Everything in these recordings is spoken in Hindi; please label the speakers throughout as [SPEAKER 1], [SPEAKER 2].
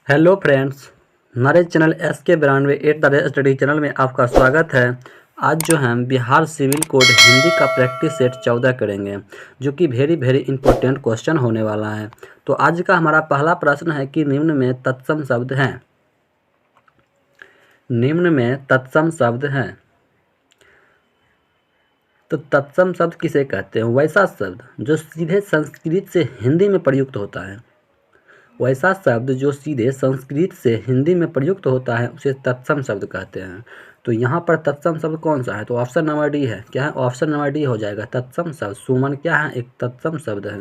[SPEAKER 1] हेलो फ्रेंड्स, हमारे चैनल एस के 92 एट द स्टडी चैनल में आपका स्वागत है। आज जो हम बिहार सिविल कोड हिंदी का प्रैक्टिस सेट 14 करेंगे, जो कि वेरी इंपॉर्टेंट क्वेश्चन होने वाला है। तो आज का हमारा पहला प्रश्न है कि निम्न में तत्सम शब्द हैं। निम्न में तत्सम शब्द हैं। तो तत्सम शब्द किसे कहते हैं? वैसा शब्द जो सीधे संस्कृत से हिंदी में प्रयुक्त होता है। वैसा शब्द जो सीधे संस्कृत से हिंदी में प्रयुक्त होता है उसे तत्सम शब्द कहते हैं। तो यहाँ पर तत्सम शब्द कौन सा है? तो ऑप्शन नंबर डी है। क्या है? ऑप्शन नंबर डी हो जाएगा तत्सम शब्द। सुमन क्या है? एक तत्सम शब्द है।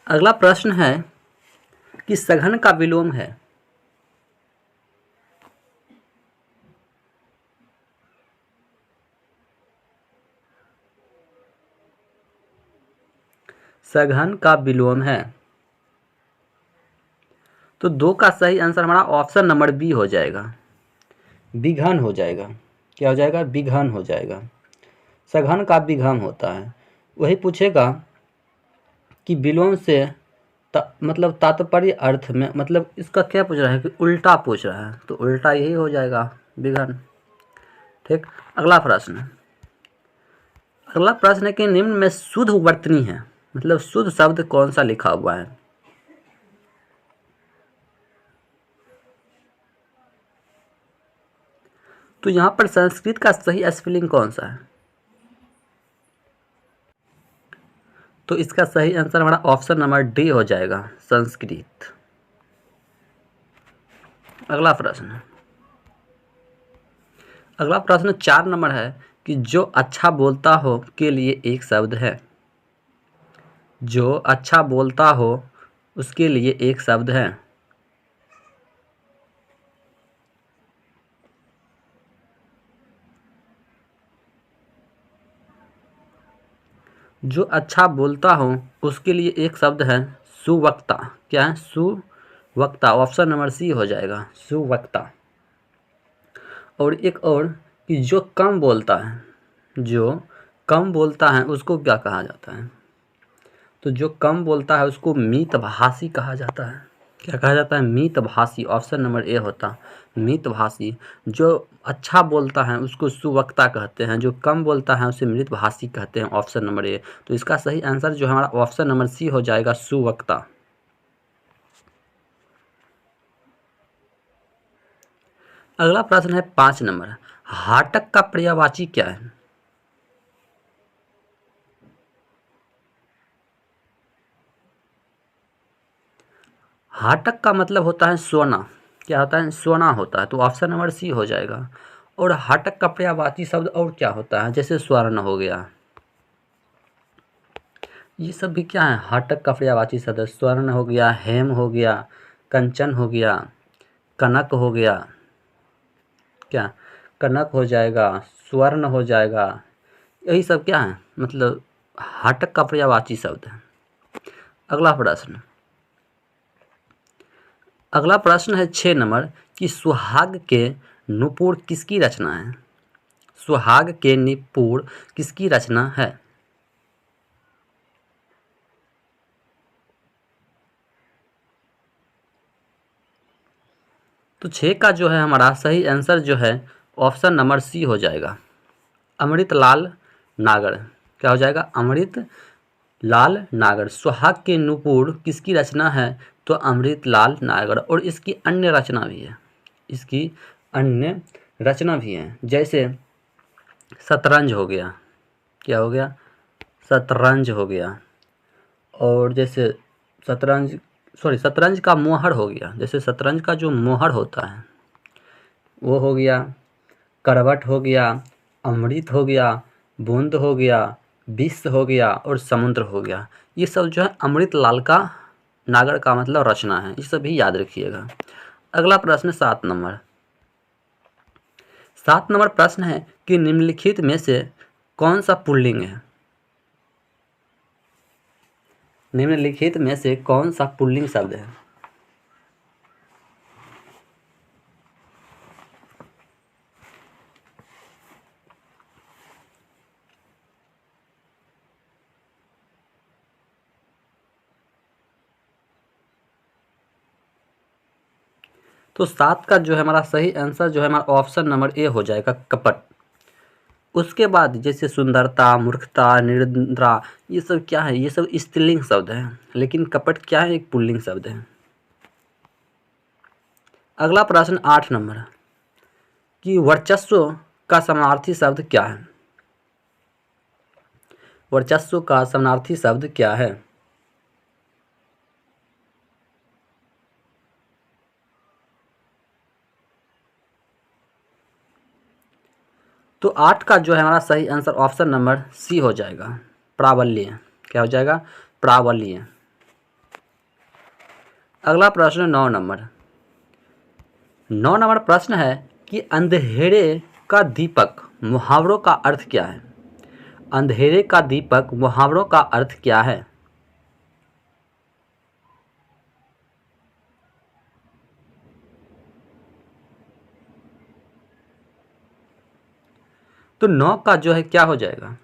[SPEAKER 1] अगला प्रश्न है कि सघन का विलोम है। सघन का विलोम है। तो दो का सही आंसर हमारा ऑप्शन नंबर बी हो जाएगा, विघन हो जाएगा। क्या हो जाएगा? विघन हो जाएगा। सघन का विघन होता है। वही पूछेगा कि विलोम से मतलब तात्पर्य अर्थ में, मतलब इसका क्या पूछ रहा है कि उल्टा पूछ रहा है, तो उल्टा यही हो जाएगा, विघन। ठीक। अगला प्रश्न है कि निम्न में शुद्ध वर्तनी है, मतलब शुद्ध शब्द कौन सा लिखा हुआ है? तो यहाँ पर संस्कृत का सही स्पेलिंग कौन सा है? तो इसका सही आंसर हमारा ऑप्शन नंबर डी हो जाएगा, संस्कृत। अगला प्रश्न 4 नंबर है कि जो अच्छा बोलता हो के लिए एक शब्द है। जो अच्छा बोलता हो उसके लिए एक शब्द है। जो अच्छा बोलता हो उसके लिए एक शब्द है सुवक्ता। क्या है? सुवक्ता। ऑप्शन नंबर सी हो जाएगा, सुवक्ता। और एक और कि जो कम बोलता है, जो कम बोलता है उसको क्या कहा जाता है? तो जो कम बोलता है उसको मितभाषी कहा जाता है। क्या कहा जाता है? मितभाषी। ऑप्शन नंबर ए होता, मितभाषी। जो अच्छा बोलता है उसको सुवक्ता कहते हैं, जो कम बोलता है उसे मृतभाषी कहते हैं। Option number A. तो इसका सही आंसर जो हमारा ऑप्शन नंबर सी हो जाएगा, सुवक्ता। अगला प्रश्न है 5 नंबर। हाटक का पर्यायवाची क्या है? हाटक का मतलब होता है सोना। क्या होता है? सोना होता है। तो ऑप्शन नंबर सी हो जाएगा। और हाटक का पर्यायवाची शब्द और क्या होता है? जैसे स्वर्ण हो गया, ये सब भी क्या है? हाटक का पर्यायवाची शब्द। स्वर्ण हो गया, हेम हो गया, कंचन हो गया, कनक हो गया। क्या? कनक हो जाएगा, स्वर्ण हो जाएगा। यही सब क्या है? मतलब हाटक का पर्यायवाची शब्द है। अगला प्रश्न अगला प्रश्न है 6 नंबर कि सुहाग के नुपुर किसकी रचना है? सुहाग के निपुण किसकी रचना है? तो 6 का जो है हमारा सही आंसर जो है ऑप्शन नंबर सी हो जाएगा, अमृतलाल नागर। क्या हो जाएगा? अमृत लाल नागर। सुहाग के नुपुर किसकी रचना है? तो अमृतलाल नागर। और इसकी अन्य रचना भी है, इसकी अन्य रचना भी है। जैसे शतरंज हो गया। क्या हो गया? शतरंज हो गया। और जैसे शतरंज शतरंज का मोहर हो गया। जैसे शतरंज का जो मोहर होता है वो हो गया, करवट हो गया, अमृत हो गया, बूंद हो गया, विष हो गया और समुद्र हो गया। ये सब जो है अमृत लाल का नागर का मतलब रचना है। ये सब भी याद रखिएगा। अगला प्रश्न 7 नंबर प्रश्न है कि निम्नलिखित में से कौन सा पुल्लिंग है? निम्नलिखित में से कौन सा पुल्लिंग शब्द है? तो 7 का जो है हमारा सही आंसर जो है हमारा ऑप्शन नंबर ए हो जाएगा, कपट। उसके बाद जैसे सुंदरता, मूर्खता, निद्रा, ये सब क्या है, ये सब स्त्रीलिंग शब्द है, लेकिन कपट क्या है, एक पुल्लिंग शब्द है। अगला प्रश्न 8 नंबर कि वर्चस्व का समानार्थी शब्द क्या है। वर्चस्व का समानार्थी शब्द क्या है। तो 8 का जो है हमारा सही आंसर ऑप्शन नंबर सी हो जाएगा, प्राबल्य। क्या हो जाएगा, प्राबल्य। अगला प्रश्न 9 नंबर। 9 नंबर प्रश्न है कि अंधेरे का दीपक मुहावरों का अर्थ क्या है। अंधेरे का दीपक मुहावरों का अर्थ क्या है। तो 9 का जो है क्या हो जाएगा,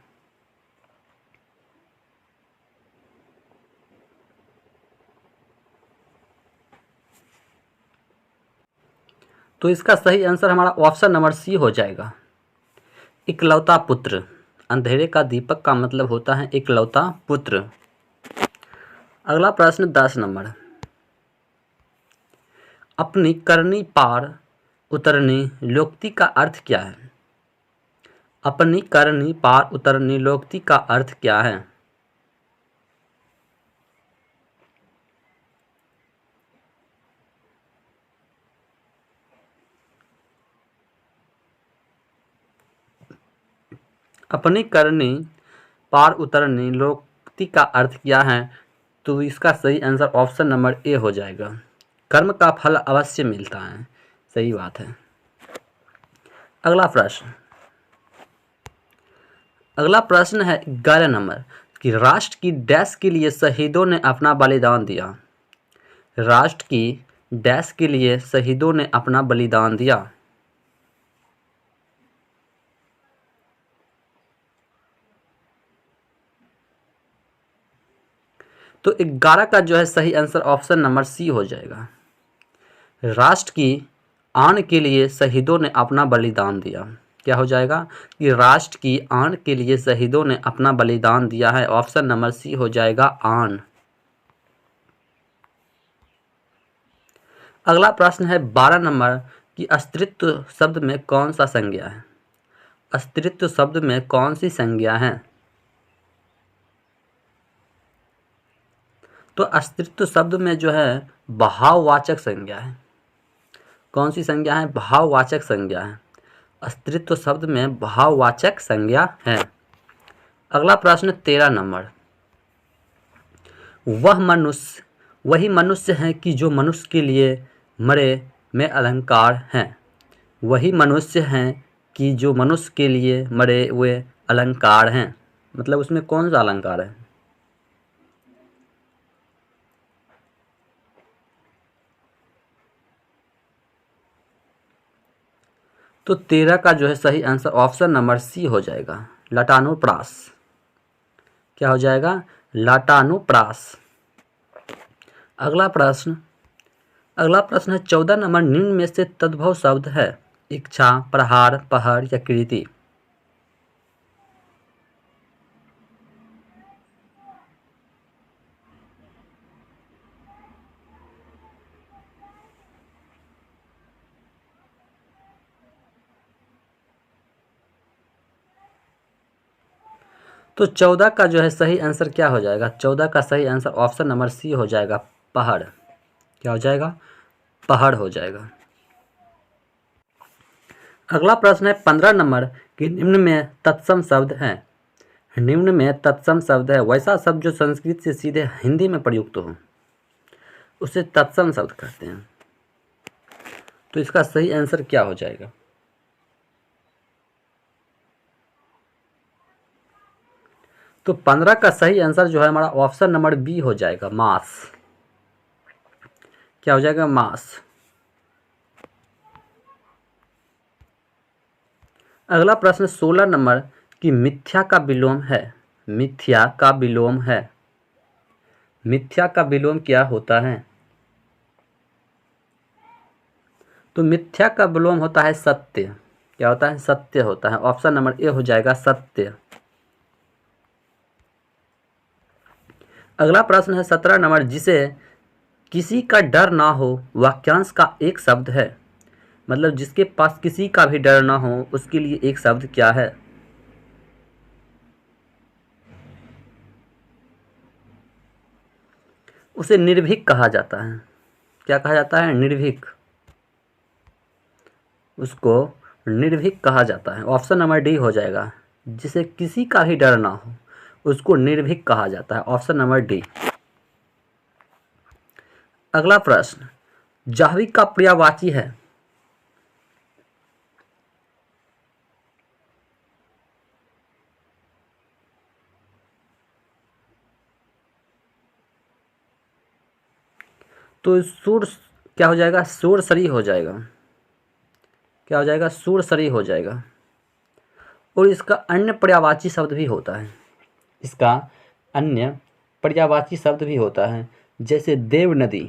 [SPEAKER 1] तो इसका सही आंसर हमारा ऑप्शन नंबर सी हो जाएगा, इकलौता पुत्र। अंधेरे का दीपक का मतलब होता है इकलौता पुत्र। अगला प्रश्न 10 नंबर। अपनी करनी पार उतरनी लोक्ति का अर्थ क्या है। अपनी करनी पार उतरनी लोक्ति का अर्थ क्या है। अपनी करनी पार उतरनी लोक्ति का अर्थ क्या है, तो इसका सही आंसर ऑप्शन नंबर ए हो जाएगा, कर्म का फल अवश्य मिलता है। सही बात है। अगला प्रश्न है 11 नंबर कि राष्ट्र की डैश के लिए शहीदों ने अपना बलिदान दिया। राष्ट्र की डैश के लिए शहीदों ने अपना बलिदान दिया। तो 11 का जो है सही आंसर ऑप्शन नंबर सी हो जाएगा, राष्ट्र की आन के लिए शहीदों ने अपना बलिदान दिया। क्या हो जाएगा कि राष्ट्र की आन के लिए शहीदों ने अपना बलिदान दिया है, ऑप्शन नंबर सी हो जाएगा, आन। अगला प्रश्न है 12 नंबर कि अस्तित्व शब्द में कौन सा संज्ञा है। अस्तित्व शब्द में कौन सी संज्ञा है। तो अस्तित्व शब्द में जो है भाववाचक संज्ञा है। कौन सी संज्ञा है, भाववाचक संज्ञा है। अस्तित्व शब्द में भाववाचक संज्ञा है। अगला प्रश्न 13 नंबर। वही मनुष्य है कि जो मनुष्य के लिए मरे में अलंकार हैं। वही मनुष्य हैं कि जो मनुष्य के लिए मरे हुए अलंकार हैं, मतलब उसमें कौन सा अलंकार है। तो 13 का जो है सही आंसर ऑप्शन नंबर सी हो जाएगा, लटानुप्रास। क्या हो जाएगा, लटानुप्रास। अगला प्रश्न है 14 नंबर। निम्न में से तद्भव शब्द है, इच्छा, प्रहार, पहर या कृति। तो 14 का जो है सही आंसर क्या हो जाएगा, 14 का सही आंसर ऑप्शन नंबर सी हो जाएगा, पहाड़। क्या हो जाएगा, पहाड़ हो जाएगा। अगला प्रश्न है 15 नंबर कि निम्न में तत्सम शब्द है। निम्न में तत्सम शब्द है वैसा शब्द जो संस्कृत से सीधे हिंदी में प्रयुक्त हो, उसे तत्सम शब्द कहते हैं। तो इसका सही आंसर क्या हो जाएगा। तो 15 का सही आंसर जो है हमारा ऑप्शन नंबर बी हो जाएगा, मास। क्या हो जाएगा, मास। अगला प्रश्न 16 नंबर कि मिथ्या का विलोम है। मिथ्या का विलोम है। मिथ्या का विलोम क्या होता है। तो मिथ्या का विलोम होता है सत्य। क्या होता है? सत्य होता है। ऑप्शन नंबर ए हो जाएगा सत्य। अगला प्रश्न है 17 नंबर, जिसे किसी का डर ना हो वाक्यांश का एक शब्द है। मतलब जिसके पास किसी का भी डर ना हो उसके लिए एक शब्द क्या है? उसे निर्भीक कहा जाता है। क्या कहा जाता है? निर्भीक। उसको निर्भीक कहा जाता है। ऑप्शन नंबर डी हो जाएगा। जिसे किसी का भी डर ना हो उसको निर्भीक कहा जाता है। Option number D. अगला प्रश्न, जाह्नवी का पर्यायवाची है। तो सूर क्या हो जाएगा? सूरसरी हो जाएगा। क्या हो जाएगा? सूरसरी हो जाएगा। और इसका अन्य पर्यायवाची शब्द भी होता है। इसका अन्य पर्यायवाची शब्द भी होता है, जैसे देव नदी।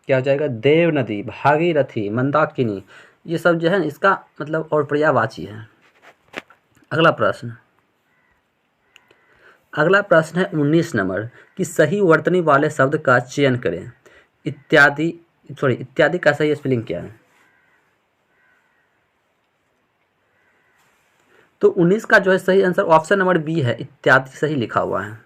[SPEAKER 1] क्या हो जाएगा? देव नदी, भागीरथी, मंदाकिनी, ये सब जो है इसका मतलब और पर्यायवाची है। अगला प्रश्न है 19 नंबर कि सही वर्तनी वाले शब्द का चयन करें। इत्यादि का सही स्पेलिंग क्या है? तो 19 का जो है सही आंसर ऑप्शन नंबर बी है, इत्यादि सही लिखा हुआ है।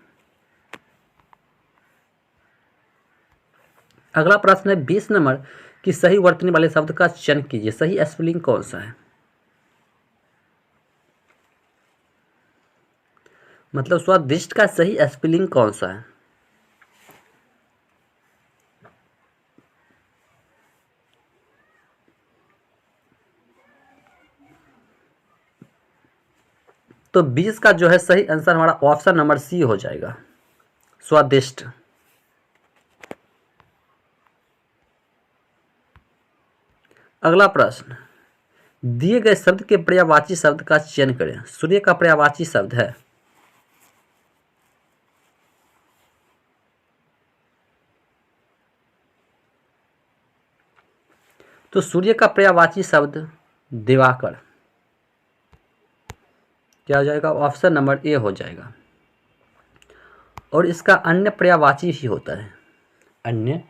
[SPEAKER 1] अगला प्रश्न है 20 नंबर कि सही वर्तनी वाले शब्द का चयन कीजिए। सही स्पेलिंग कौन सा है? मतलब स्वादिष्ट का सही स्पेलिंग कौन सा है? तो 20 का जो है सही आंसर हमारा ऑप्शन नंबर सी हो जाएगा, स्वादिष्ट। अगला प्रश्न, दिए गए शब्द के पर्यायवाची शब्द का चयन करें। सूर्य का पर्यायवाची शब्द है। तो सूर्य का पर्यायवाची शब्द दिवाकर। क्या हो जाएगा? ऑप्शन नंबर ए हो जाएगा। और इसका अन्य पर्यायवाची भी होता है। अन्य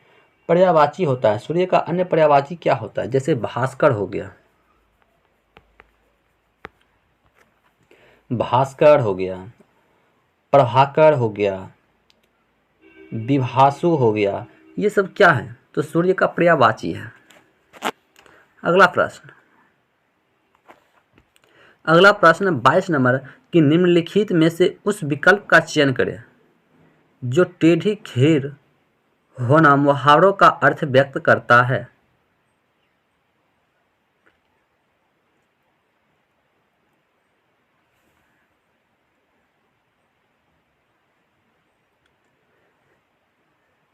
[SPEAKER 1] पर्यायवाची होता है। सूर्य का अन्य पर्यायवाची क्या होता है? जैसे भास्कर हो गया, भास्कर हो गया, प्रभाकर हो गया, विभासु हो गया, ये सब क्या है? तो सूर्य का पर्यायवाची है। अगला प्रश्न 22 नंबर कि निम्नलिखित में से उस विकल्प का चयन करें जो टेढ़ी घेर होना मुहावरों का अर्थ व्यक्त करता है।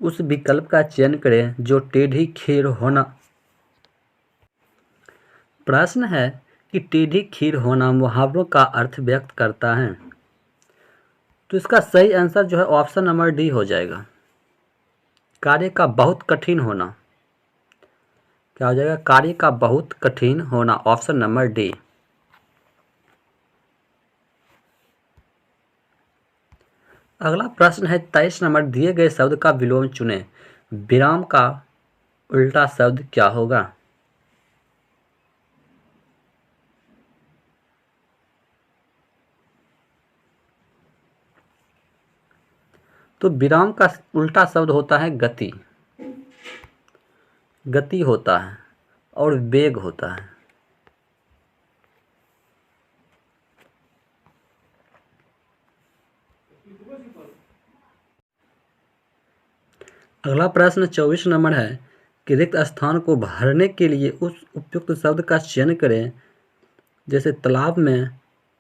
[SPEAKER 1] उस विकल्प का चयन करें जो टेढ़ी खीर होना। प्रश्न है कि टेढ़ी खीर होना मुहावरों का अर्थ व्यक्त करता है। तो इसका सही आंसर जो है ऑप्शन नंबर डी हो जाएगा, कार्य का बहुत कठिन होना। क्या हो जाएगा? कार्य का बहुत कठिन होना, ऑप्शन नंबर डी। अगला प्रश्न है 23 नंबर, दिए गए शब्द का विलोम चुनें। विराम का उल्टा शब्द क्या होगा? तो विराम का उल्टा शब्द होता है गति। गति होता है और वेग होता है। अगला प्रश्न 24 नंबर है कि रिक्त स्थान को भरने के लिए उस उपयुक्त शब्द का चयन करें। जैसे तालाब में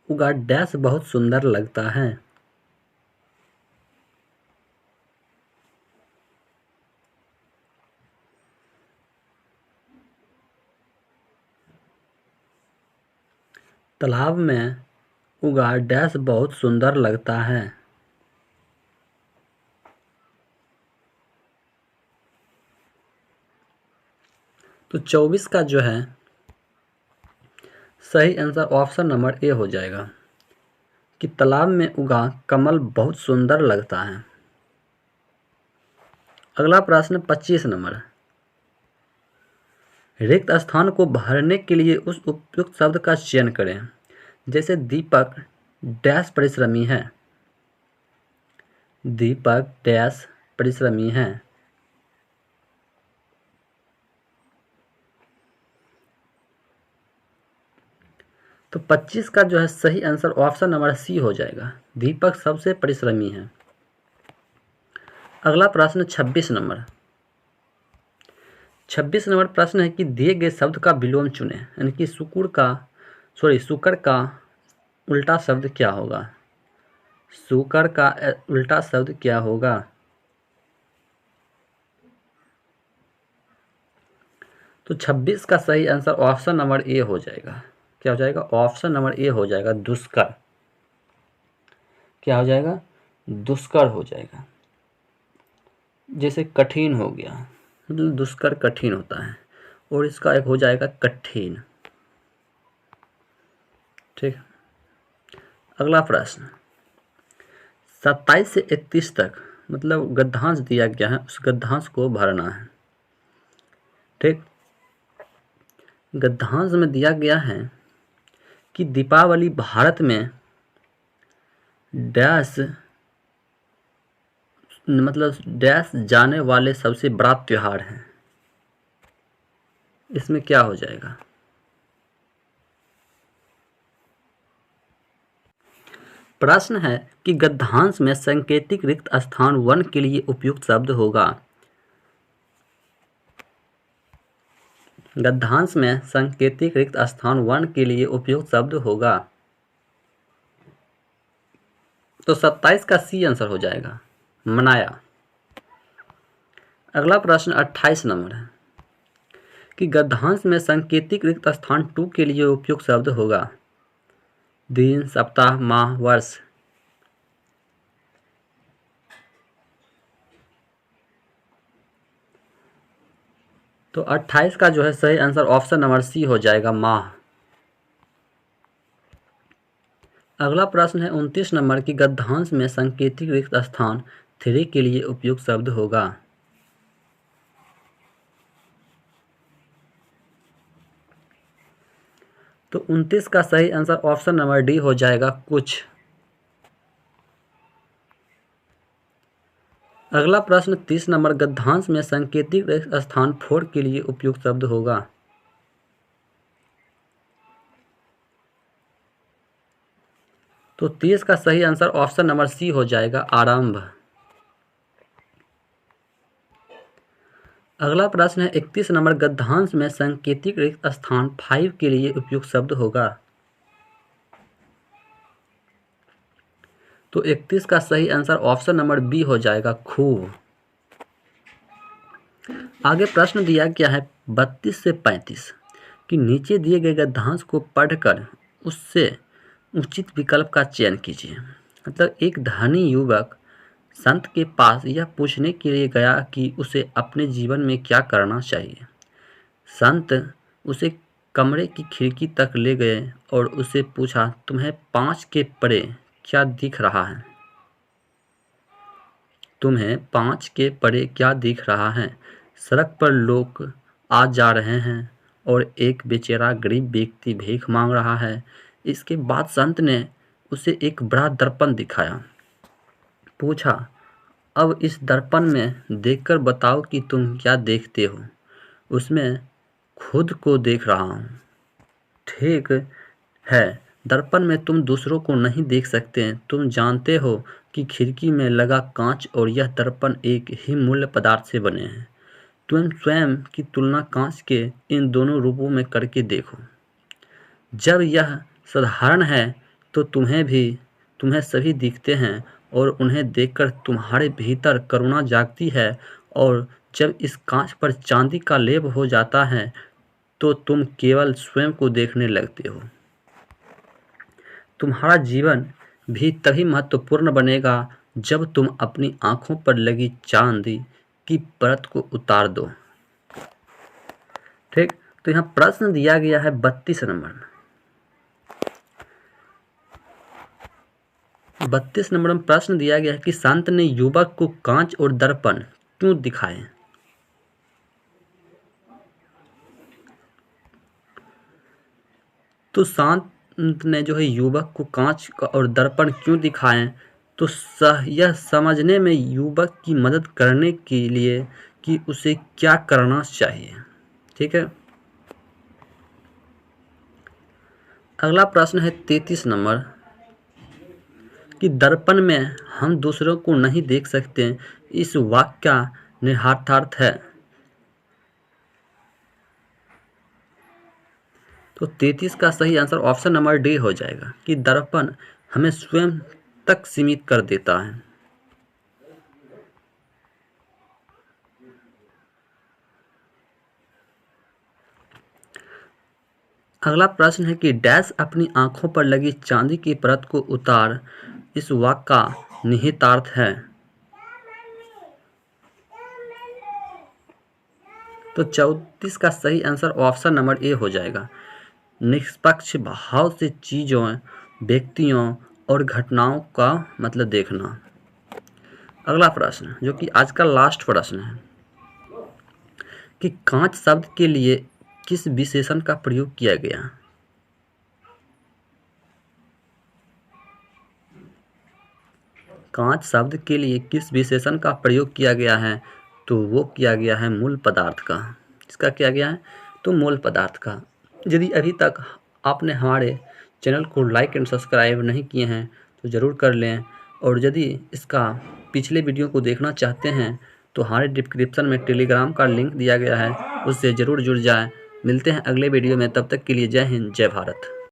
[SPEAKER 1] उगा डैश बहुत सुंदर लगता है। तालाब में उगा डैश बहुत सुंदर लगता है। तो 24 का जो है सही आंसर ऑप्शन नंबर ए हो जाएगा कि तालाब में उगा कमल बहुत सुंदर लगता है। अगला प्रश्न 25 नंबर, रिक्त स्थान को भरने के लिए उस उपयुक्त शब्द का चयन करें। जैसे दीपक डैश परिश्रमी है, दीपक डैश परिश्रमी है। तो 25 का जो है सही आंसर ऑप्शन नंबर सी हो जाएगा, दीपक सबसे परिश्रमी है। अगला प्रश्न 26 नंबर, 26 नंबर प्रश्न है कि दिए गए शब्द का विलोम चुनें, यानी कि शुक्र का उल्टा शब्द क्या होगा। शुक्र का उल्टा शब्द क्या होगा। तो 26 का सही आंसर ऑप्शन नंबर ए हो जाएगा। क्या हो जाएगा, ऑप्शन नंबर ए हो जाएगा, दुष्कर। क्या हो जाएगा, दुष्कर हो जाएगा। जैसे कठिन हो गया, मतलब दुष्कर कठिन होता है, और इसका एक हो जाएगा कठिन। ठीक। अगला प्रश्न 27 से 31 तक मतलब गद्यांश दिया गया है, उस गद्यांश को भरना है। ठीक। गद्यांश में दिया गया है कि दीपावली भारत में डैश मतलब डैश जाने वाले सबसे बड़ा त्योहार है। इसमें क्या हो जाएगा। प्रश्न है कि गद्यांश में सांकेतिक रिक्त स्थान 1 के लिए उपयुक्त शब्द होगा। गद्यांश में सांकेतिक रिक्त स्थान 1 के लिए उपयुक्त शब्द होगा। तो 27 का सी आंसर हो जाएगा, मनाया। अगला प्रश्न 28 नंबर है कि गद्यांश में सांकेतिक रिक्त स्थान 2 के लिए उपयुक्त शब्द होगा। दिन, सप्ताह, माह, वर्ष। तो 28 का जो है सही आंसर ऑप्शन नंबर सी हो जाएगा, माह। अगला प्रश्न है 29 नंबर की गद्यांश में सांकेतिक रिक्त स्थान 3 के लिए उपयुक्त शब्द होगा। तो 29 का सही आंसर ऑप्शन नंबर डी हो जाएगा, कुछ। अगला प्रश्न 30 नंबर गद्यांश में सांकेतिक रिक्त स्थान 4 के लिए उपयुक्त शब्द होगा। तो 30 का सही आंसर ऑप्शन नंबर सी हो जाएगा, आरंभ। अगला प्रश्न है 31 नंबर गद्यांश में सांकेतिक रिक्त स्थान 5 के लिए उपयुक्त शब्द होगा। तो 31 का सही आंसर ऑप्शन नंबर बी हो जाएगा, खूब। आगे प्रश्न दिया गया है 32 से 35 कि नीचे दिए गए गद्यांश को पढ़कर उससे उचित विकल्प का चयन कीजिए। मतलब एक धनी युवक संत के पास यह पूछने के लिए गया कि उसे अपने जीवन में क्या करना चाहिए। संत उसे कमरे की खिड़की तक ले गए और उससे पूछा, तुम्हें 5 के परे क्या दिख रहा है। तुम्हें 5 के परे क्या दिख रहा है। सड़क पर लोग आ जा रहे हैं और एक बेचारा गरीब व्यक्ति भीख मांग रहा है। इसके बाद संत ने उसे एक बड़ा दर्पण दिखाया। पूछा, अब इस दर्पण में देखकर बताओ कि तुम क्या देखते हो। उसमें खुद को देख रहा हूँ। ठीक है, दर्पण में तुम दूसरों को नहीं देख सकते। तुम जानते हो कि खिड़की में लगा कांच और यह दर्पण एक ही मूल्य पदार्थ से बने हैं। तुम स्वयं की तुलना कांच के इन दोनों रूपों में करके देखो। जब यह साधारण है तो तुम्हें सभी दिखते हैं और उन्हें देखकर तुम्हारे भीतर करुणा जागती है, और जब इस कांच पर चांदी का लेप हो जाता है तो तुम केवल स्वयं को देखने लगते हो। तुम्हारा जीवन भी तभी महत्वपूर्ण बनेगा जब तुम अपनी आंखों पर लगी चांदी की परत को उतार दो। ठीक, तो यहाँ प्रश्न दिया गया है 32 नंबर में। 32 नंबर में प्रश्न दिया गया है कि संत ने युवक को कांच और दर्पण क्यों दिखाए। तो संत ने जो है युवक को कांच और दर्पण क्यों दिखाए, तो यह समझने में युवक की मदद करने के लिए कि उसे क्या करना चाहिए। ठीक है, अगला प्रश्न है 33 नंबर कि दर्पण में हम दूसरों को नहीं देख सकते, इस वाक्य का निहितार्थ है। तो 33 का सही आंसर ऑप्शन नंबर डी हो जाएगा कि दर्पण हमें स्वयं तक सीमित कर देता है। अगला प्रश्न है कि डैश अपनी आंखों पर लगी चांदी की परत को उतार, इस वाक्य का निहितार्थ है। तो 34 का सही आंसर ऑप्शन नंबर ए हो जाएगा, निष्पक्ष भाव से चीज़ों, व्यक्तियों और घटनाओं का मतलब देखना। अगला प्रश्न जो कि आज का लास्ट प्रश्न है कि कांच शब्द के लिए किस विशेषण का प्रयोग किया गया। कांच शब्द के लिए किस विशेषण का प्रयोग किया गया है, तो वो किया गया है मूल पदार्थ का। इसका किया गया है तो मूल पदार्थ का। यदि अभी तक आपने हमारे चैनल को लाइक एंड सब्सक्राइब नहीं किए हैं तो ज़रूर कर लें, और यदि इसका पिछले वीडियो को देखना चाहते हैं तो हमारे डिस्क्रिप्शन में टेलीग्राम का लिंक दिया गया है, उससे ज़रूर जुड़ जाएं। मिलते हैं अगले वीडियो में, तब तक के लिए जय हिंद, जय भारत।